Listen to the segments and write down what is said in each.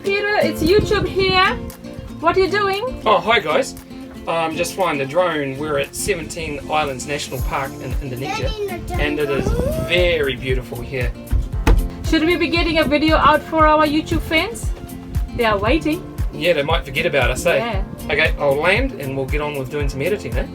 Peter, it's YouTube here. What are you doing? Oh, hi guys. I'm just flying the drone. We're at 17 Islands National Park in Indonesia, and it is very beautiful here. Should we be getting a video out for our YouTube fans? They are waiting. Yeah, they might forget about us, eh? Yeah. Okay, I'll land and we'll get on with doing some editing, eh?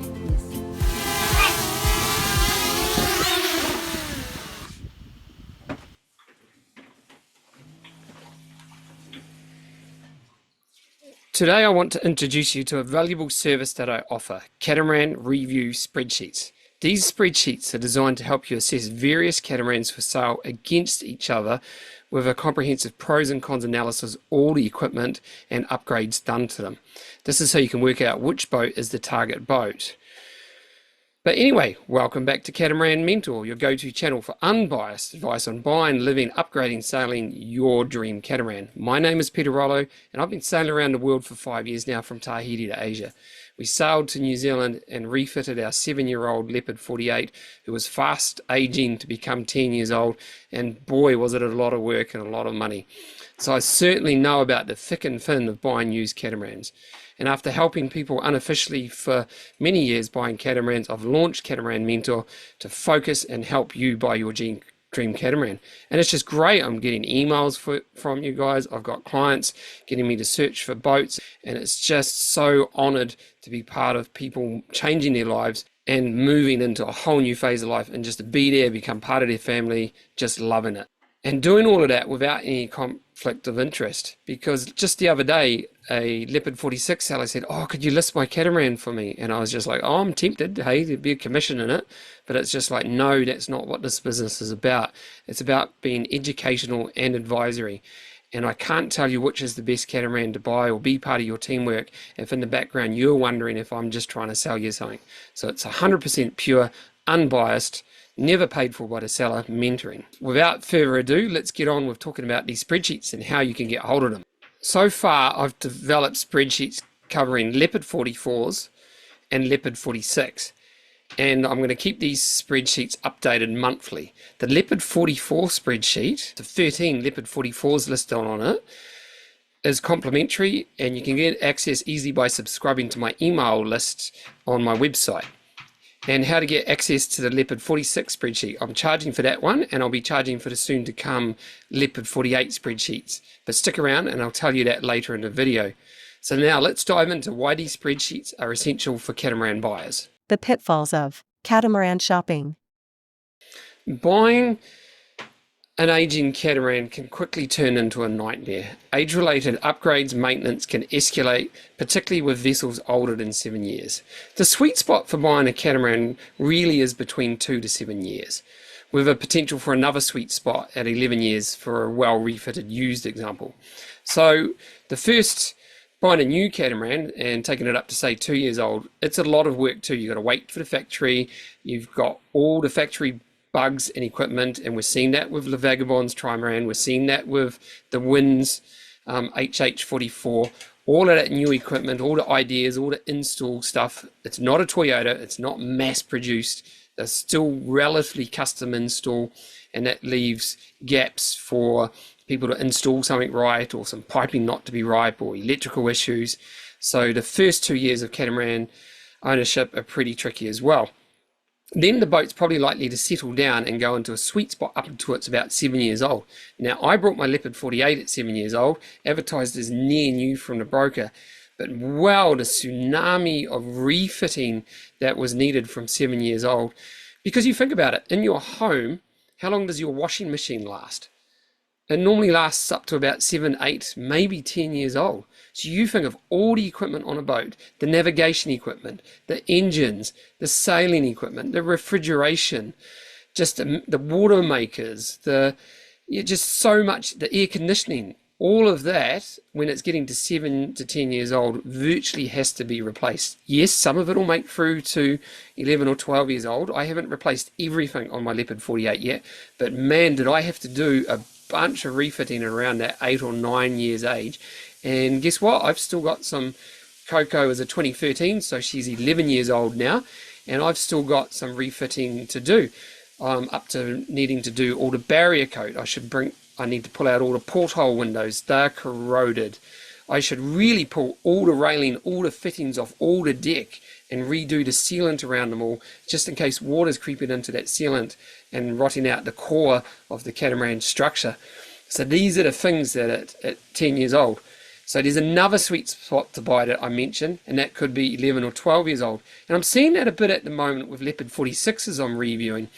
Today I want to introduce you to a valuable service that I offer, Catamaran Review Spreadsheets. These spreadsheets are designed to help you assess various catamarans for sale against each other with a comprehensive pros and cons analysis of all the equipment and upgrades done to them. This is so you can work out which boat is the target boat. But anyway, welcome back to Catamaran Mentor, your go-to channel for unbiased advice on buying, living, upgrading, sailing your dream catamaran. My name is Peter Rollo, and I've been sailing around the world for 5 years now, from Tahiti to Asia. We sailed to New Zealand and refitted our 7-year-old Leopard 48, who was fast aging to become 10 years old, and boy was it a lot of work and a lot of money. So I certainly know about the thick and thin of buying used catamarans. And after helping people unofficially for many years buying catamarans, I've launched Catamaran Mentor to focus and help you buy your dream catamaran. And it's just great. I'm getting emails from you guys. I've got clients getting me to search for boats, and it's just so honored to be part of people changing their lives and moving into a whole new phase of life, and just to be there, become part of their family, just loving it. And doing all of that without any conflict of interest, because just the other day a Leopard 46 seller said, "Oh, could you list my catamaran for me?" And I was just like, "Oh, I'm tempted, hey, there'd be a commission in it." But it's just like, no, that's not what this business is about. It's about being educational and advisory. And I can't tell you which is the best catamaran to buy or be part of your teamwork if in the background you're wondering if I'm just trying to sell you something. So it's 100% pure, unbiased, never paid for by the seller mentoring. Without further ado, let's get on with talking about these spreadsheets and how you can get hold of them. So far, I've developed spreadsheets covering Leopard 44s and Leopard 46. And I'm going to keep these spreadsheets updated monthly. The Leopard 44 spreadsheet, the 13 Leopard 44s listed on it, is complimentary, and you can get access easily by subscribing to my email list on my website. And how to get access to the Leopard 46 spreadsheet. I'm charging for that one, and I'll be charging for the soon to come Leopard 48 spreadsheets. But stick around and I'll tell you that later in the video. So now let's dive into why these spreadsheets are essential for catamaran buyers. The pitfalls of catamaran shopping. Buying an aging catamaran can quickly turn into a nightmare. Age-related upgrades, maintenance can escalate, particularly with vessels older than 7 years. The sweet spot for buying a catamaran really is between 2 to 7 years, with a potential for another sweet spot at 11 years for a well-refitted used example. So the first, buying a new catamaran and taking it up to say 2 years old, it's a lot of work too. You've got to wait for the factory, you've got all the factory bugs and equipment, and we're seeing that with the Vagabond's trimaran, we're seeing that with the Winds HH44, all of that new equipment, all the ideas, all the install stuff. It's not a Toyota, it's not mass produced, they're still relatively custom install, and that leaves gaps for people to install something right, or some piping not to be right, or electrical issues. So the first 2 years of catamaran ownership are pretty tricky as well. Then the boat's probably likely to settle down and go into a sweet spot up until it's about 7 years old. Now, I brought my Leopard 48 at 7 years old, advertised as near new from the broker, but wow, the tsunami of refitting that was needed from 7 years old. Because you think about it, in your home, how long does your washing machine last? It normally lasts up to about 7, 8, maybe 10 years old. So you think of all the equipment on a boat, the navigation equipment, the engines, the sailing equipment, the refrigeration, just the water makers, just so much, the air conditioning, all of that, when it's getting to 7 to 10 years old, virtually has to be replaced. Yes, some of it will make through to 11 or 12 years old. I haven't replaced everything on my Leopard 48 yet, but man, did I have to do a bunch of refitting around that 8 or 9 years age. And guess what? I've still got some. Coco is a 2013, so she's 11 years old now, and I've still got some refitting to do. Up to needing to do all the barrier coat. I need to pull out all the porthole windows. They're corroded. I should really pull all the railing, all the fittings off all the deck and redo the sealant around them all, just in case water's creeping into that sealant and rotting out the core of the catamaran structure. So these are the things that at 10 years old. So there's another sweet spot to buy that I mentioned, and that could be 11 or 12 years old. And I'm seeing that a bit at the moment with Leopard 46s I'm reviewing.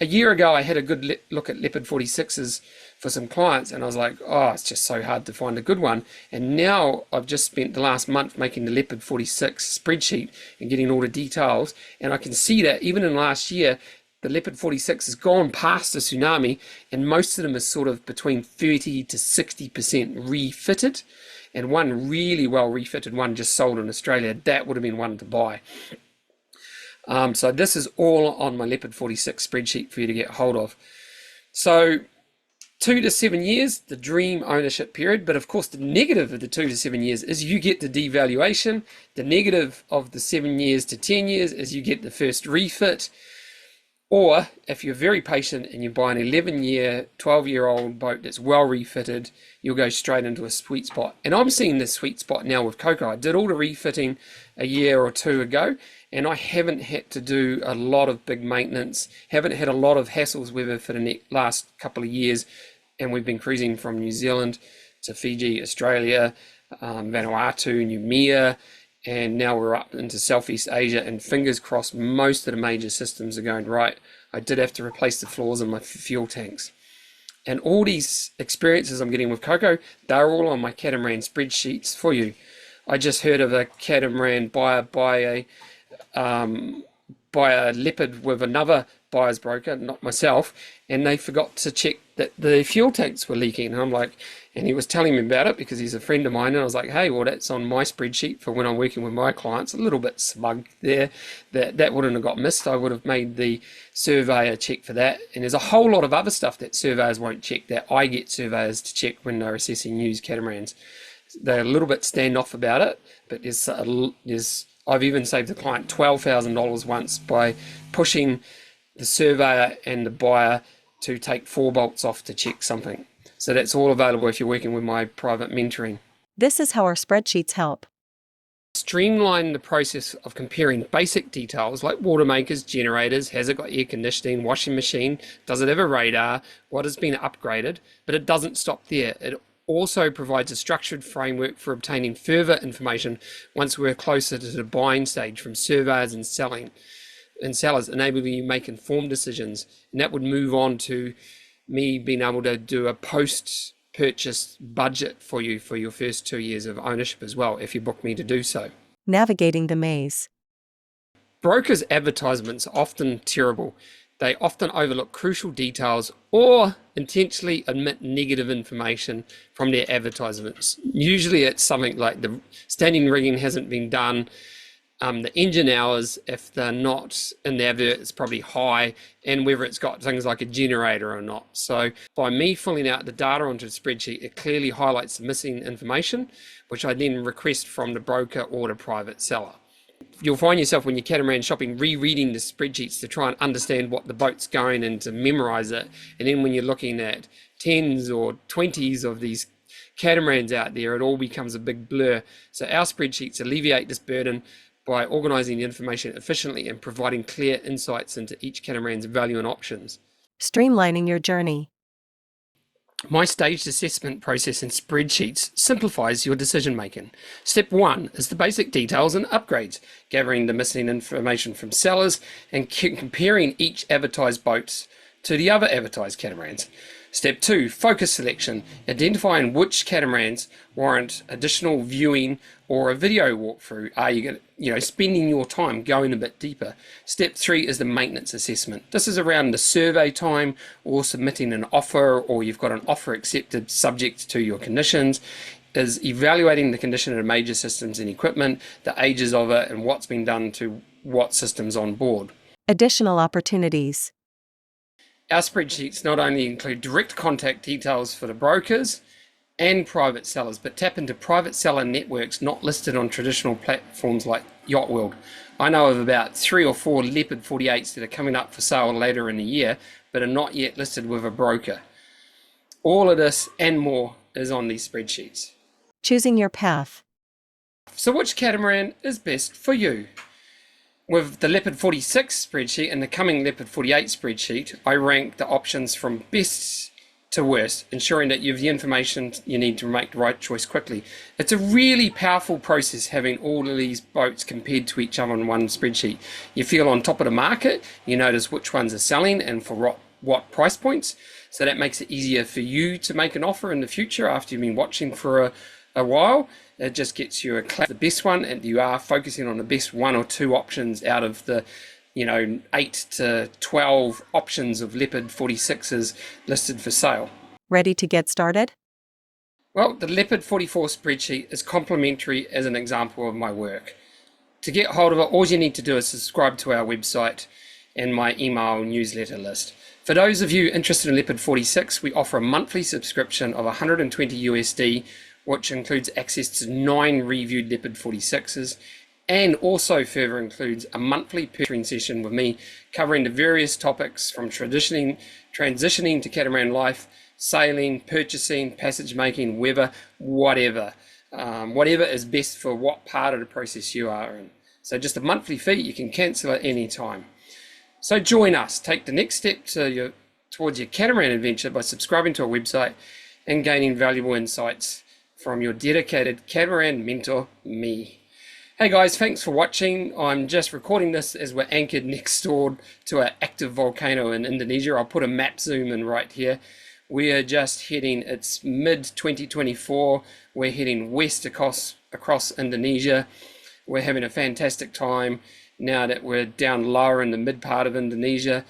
A year ago, I had a good look at Leopard 46s for some clients, and I was like, oh, it's just so hard to find a good one. And now I've just spent the last month making the Leopard 46 spreadsheet and getting all the details, and I can see that even in last year, the Leopard 46 has gone past the tsunami, and most of them are sort of between 30 to 60% refitted, and one really well refitted one just sold in Australia. That would have been one to buy. So this is all on my Leopard 46 spreadsheet for you to get hold of. So 2 to 7 years, the dream ownership period, but of course the negative of the 2 to 7 years is you get the devaluation. The negative of the 7 years to 10 years is you get the first refit. Or if you're very patient and you buy an 11-year, 12-year-old boat that's well refitted, you'll go straight into a sweet spot. And I'm seeing this sweet spot now with Coco. I did all the refitting a year or two ago, and I haven't had to do a lot of big maintenance, haven't had a lot of hassles with it for the last couple of years. And we've been cruising from New Zealand to Fiji, Australia, Vanuatu, Noumea, and now we're up into Southeast Asia, and fingers crossed most of the major systems are going right. I did have to replace the floors in my fuel tanks. And all these experiences I'm getting with Coco, they're all on my catamaran spreadsheets for you. I just heard of a catamaran buyer buy a Leopard with another buyer's broker, not myself, and they forgot to check that the fuel tanks were leaking. And I'm like, and he was telling me about it because he's a friend of mine, and I was like, hey, well, that's on my spreadsheet for when I'm working with my clients. A little bit smug there. That wouldn't have got missed. I would have made the surveyor check for that. And there's a whole lot of other stuff that surveyors won't check that I get surveyors to check when they're assessing used catamarans. They're a little bit standoff about it, but I've even saved the client $12,000 once by pushing the surveyor and the buyer to take 4 bolts off to check something. So that's all available if you're working with my private mentoring. This is how our spreadsheets help. Streamline the process of comparing basic details like water makers, generators, has it got air conditioning, washing machine, does it have a radar, what has been upgraded, but it doesn't stop there. It also provides a structured framework for obtaining further information once we're closer to the buying stage from surveyors and sellers, enabling you to make informed decisions. And that would move on to me being able to do a post-purchase budget for you for your first 2 years of ownership as well, if you book me to do so. Navigating the maze. Brokers' advertisements are often terrible. They often overlook crucial details or intentionally omit negative information from their advertisements. Usually it's something like the standing rigging hasn't been done, the engine hours, if they're not in the advert, it's probably high, and whether it's got things like a generator or not. So by me filling out the data onto the spreadsheet, it clearly highlights the missing information, which I then request from the broker or the private seller. You'll find yourself when you're catamaran shopping rereading the spreadsheets to try and understand what the boat's going and to memorize it. And then when you're looking at 10s or 20s of these catamarans out there, it all becomes a big blur. So our spreadsheets alleviate this burden by organizing the information efficiently and providing clear insights into each catamaran's value and options. Streamlining your journey. My staged assessment process in spreadsheets simplifies your decision making. Step 1 is the basic details and upgrades, gathering the missing information from sellers and comparing each advertised boat to the other advertised catamarans. Step 2, focus selection, identifying which catamarans warrant additional viewing or a video walkthrough. Are you spending your time going a bit deeper? Step 3 is the maintenance assessment. This is around the survey time or submitting an offer, or you've got an offer accepted subject to your conditions. Is evaluating the condition of major systems and equipment, the ages of it, and what's been done to what systems on board. Additional opportunities. Our spreadsheets not only include direct contact details for the brokers and private sellers, but tap into private seller networks not listed on traditional platforms like Yacht World. I know of about 3 or 4 Leopard 48s that are coming up for sale later in the year, but are not yet listed with a broker. All of this and more is on these spreadsheets. Choosing your path. So which catamaran is best for you? With the Leopard 46 spreadsheet and the coming Leopard 48 spreadsheet, I rank the options from best to worst, ensuring that you have the information you need to make the right choice quickly. It's a really powerful process having all of these boats compared to each other on one spreadsheet. You feel on top of the market, you notice which ones are selling and for what price points, so that makes it easier for you to make an offer in the future after you've been watching for a while. It just gets you the best one, and you are focusing on the best one or two options out of the 8 to 12 options of Leopard 46s listed for sale. Ready to get started? Well, the Leopard 44 spreadsheet is complimentary as an example of my work. To get hold of it, all you need to do is subscribe to our website and my email newsletter list. For those of you interested in Leopard 46, we offer a monthly subscription of $120 USD, which includes access to 9 reviewed Leopard 46s, and also further includes a monthly mentoring session with me covering the various topics from transitioning to catamaran life, sailing, purchasing, passage making, weather, whatever. Whatever is best for what part of the process you are in. So just a monthly fee, you can cancel at any time. So join us, take the next step towards your catamaran adventure by subscribing to our website and gaining valuable insights from your dedicated catamaran mentor, me. Hey guys, thanks for watching. I'm just recording this as we're anchored next door to an active volcano in Indonesia. I'll put a map zoom in right here. We are just heading, it's mid-2024, we're heading west across Indonesia. We're having a fantastic time now that we're down lower in the mid part of Indonesia.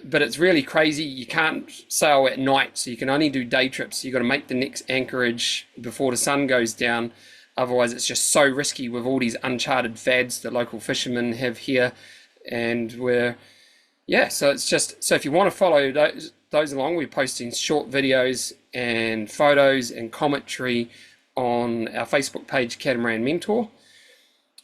But it's really crazy. You can't sail at night, so you can only do day trips. You've got to make the next anchorage before the sun goes down. Otherwise, it's just so risky with all these uncharted fads that local fishermen have here. And so it's just, so if you want to follow those along, we're posting short videos and photos and commentary on our Facebook page, Catamaran Mentor.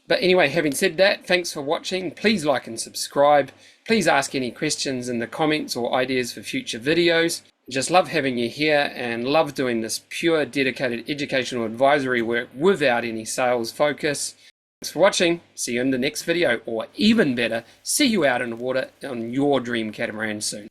But anyway, having said that, thanks for watching. Please like and subscribe. Please ask any questions in the comments or ideas for future videos. Just love having you here and love doing this pure, dedicated educational advisory work without any sales focus. Thanks for watching. See you in the next video, or even better, see you out in the water on your dream catamaran soon.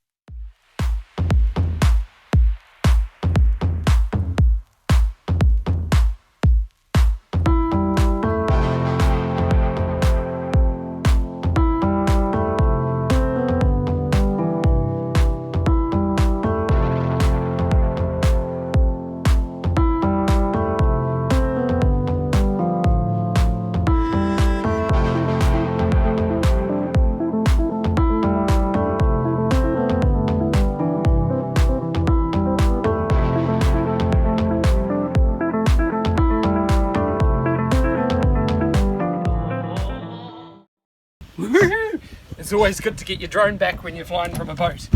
It's always good to get your drone back when you're flying from a boat.